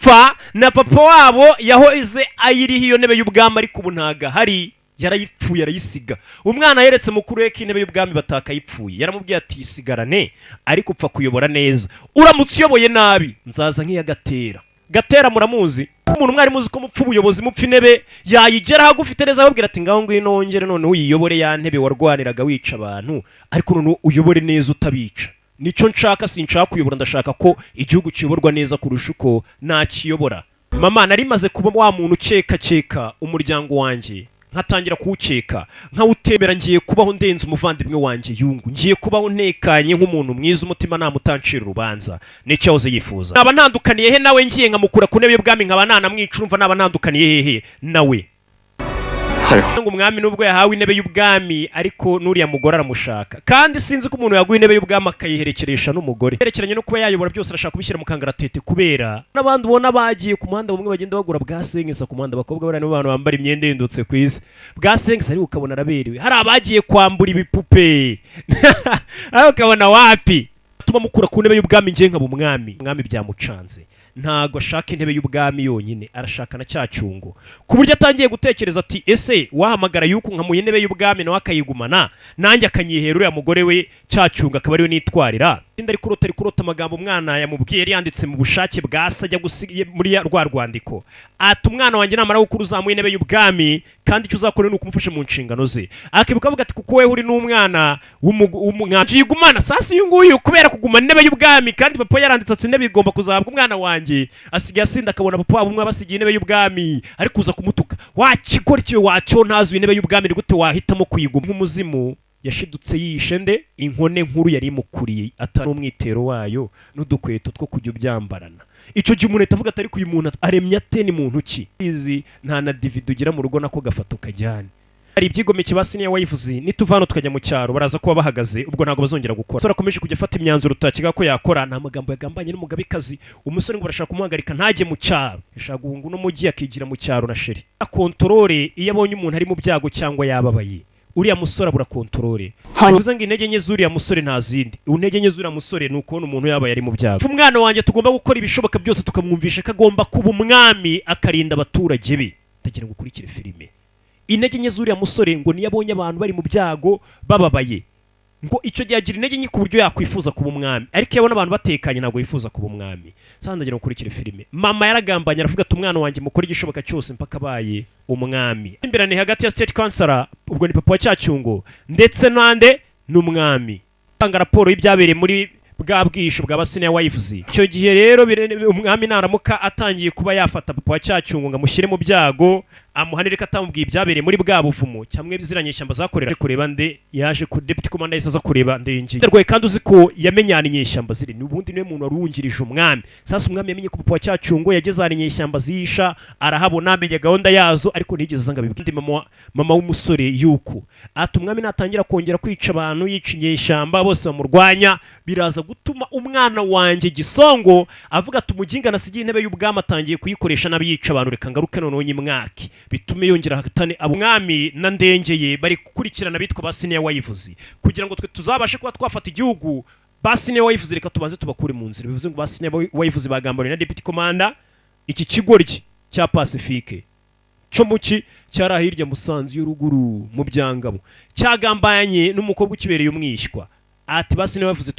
gupfa na papa wabo yahoze ayiriho iyo ntebe y'ubwami ariko ubu ntaga hari yarayipfuye arayisiga. Umwana yeretse mukuru we ko intebe y'ubwami batakayipfuye, yaramubwiye ati sigarane ariko upfa kuyobora neza, uramutse uyoboye nabi nzaza nk'iya Gatera. Gatera muramuzi, umuntu mwari muzi ko mupfa ubuyobozi mupfa intebe yayigeraho agufite neza ababwira ati ngaho ngwino wongere noneho uyiyobore ya ntebe warwaniraga wica abantu ariko noneho uyobore neza utabica. Nico nshaka, sinshaka kuyobora, ndashaka ko igihugu kiyoborwa neza kurusha uko nakiyobora. Mama nari maze kuba wa muntu ukeka umuryango wanjye, nkatangira kuwukeka nkawutemera, ngiye kubaho ndenze umuvandimwe wanjye Yungu, ngiye kubaho ntekanye nk'umuntu mwiza, umutima namutancira urubanza. Nicyo yahoze yifuza. Naba ntandukaniye he nawe ngiye nkamukura ku ntebe y'ubwami nkaba nanamwica, urumva naba ntandukaniye hehe nawe? Ngo umwami nubwo yahawe intebe y'ubwami ariko nuriya mugore aramushaka, kandi sinzi ko umuntu yaguye intebe y'ubwami akayiherekeresha n'umugore. Yerekeranye no kuba yayobora byose arashaka kubishyira mu kangaratete, kubera n'abandi ubona bagiye ku muhanda bamwe bagenda bagura bwa sengesa ku muhanda, abakobwa bari n'abantu bambara imyenda yindutse ku isi bwa sengesa ariko ukabona araberewe. Hari abagiye kwambura ibipupe ariko ukabona wapi. Tuma mukura ku ntebe y'ubwami ngiye nkaba umwami byamucanze, ntago ashaka intebe y'ubwami yonyine, arashaka na cyacyungo, ku buryo atangiye gutekereza ati ese wahamagara yuko nkamuye intebe y'ubwami nawe akayigumana nanjye akanyihera uriya mugore we cyacyungo akaba ariwe nitwarira. Ari kurota amagambo umwana yamubwiye yari yanditse mu bushake bwa se ajya gusiga muri rwa rwandiko, ati umwana wanjye namara gukura uzamuye intebe y'ubwami kandi icyo uzakora ni ukumufasha mu nshingano ze. Akibuka avuga ati kuko wewe uri n'umwana w'umwanzi yigumana sasa uyu nguyu kubera kugumana intebe y'ubwami, kandi papa yaranditse ati intebe igomba kuzahabwa umwana wanjye, asigaye asinda akabona papa wabo umwe basigiye intebe y'ubwami ari kuza kumutuka. Wakikora icyo wacyo ntazi intebe y'ubwami gute wahitamo kuyiguma? Nk'umuzimu yashidutse yishe nde inkone nkuru yari imukuriye atari umwitero wayo n'udukweto two kujya ubyambarana. Icyo gihe umuntu avuga atari kuyu muntu aremye ate ni muntu ki? Izi nta na divido ugira mu rugo nako gafato kajyane. Hari ibyigomeke basiniye wayivuze nituvano tukajya mu cyaro baraza kuba bahagaze, ubwo ntago bazongera gukora. Sora akomeje kujya afata imyanzuro utakiga ko yakora, nta magambo yagambanye n'umugabikazi. Umusore ngo barashaka kumuhagarika ntajye mu cyaro, yashaka guhunga no mujyi akigira mu cyaro na sheri. Kontrole iyo abonye umuntu ari mu byago cyangwa yababaye, uriya musore abura kontrole. Bivuze ngo intege nke z'uriya musore nta zindi, intege nke z'uriya musore ni ukubona umuntu yabaye ari mu byago. Umwana wanjye tugomba gukora ibishoboka byose tukamwumvisha ko agomba kuba umwami akarinda abaturage be. Ndagira ngo ukurikire filime. Intege nke z'uriya musore ngo niyo abonye abantu bari mu byago bababaye, ngo icyo gihe agira intege nke ku buryo yakwifuza kuba umwami, ariko iyo abona abantu batekanye ntabwo yifuza kuba umwami. Sasa ndagira ngo ukurikire filime. Mama yaragambanye aravuga ati umwana wanjye mukora igishoboka cyose mpaka abaye umwami. Imbirane hagati ya state councilor ubwo ni papa wa cyacyungo ndetse nande n'umwami, tanga raporo y'ibyabereye muri bwa bwisho bwa basiniya wayivuze. Icyo gihe rero umwami naramuka atangiye kuba yafata papa wa cyacyungo ngo amushyire mu byago, amuhanire ko atamubwiye ibyabereye muri bwa buvumo cyangwa biziranye ishyamba zakorera kureba nde yaje ku deputy commander yesa kureba ndengi rwaye, kandi uzi ko yamenyanye inyeshyamba ziri ni ubundi niwe muntu warungirije umwami. Sasa umwami yamenye ko papa wa cyacyungo yageze ari inyeshyamba zisha, arahabona amenye gahunda yazo, ariko ntigeze zanga bibwinde mama w'umusore yuko ati umwami natangira kongera kwica abantu yica inyeshyamba bose bamurwanya, biraza gutuma umwana wanjye Gisongo avuga ati umuginga nasigiye intebe y'ubwami atangiye kuyikoresha nabi yica abantu, reka ngaruke noneho nyimwaki bitume yongera hatane abumwami na ndengeye bari gukurikirana bitwa basiniya wayivuze, kugira ngo twe tuzabashe kuba twafata igihugu. Basiniya wayivuze reka tubanze tubakure mu nzira. Bivuze ngo basiniya wayivuze bagambariye na deputy commander iki kigoryi cya Pacifique cyo muki cyarahirya Musanze y'uruguru mu byangabo cyagambanye n'umukobwa ukibereye umwishywa, ati basiniya wayivuze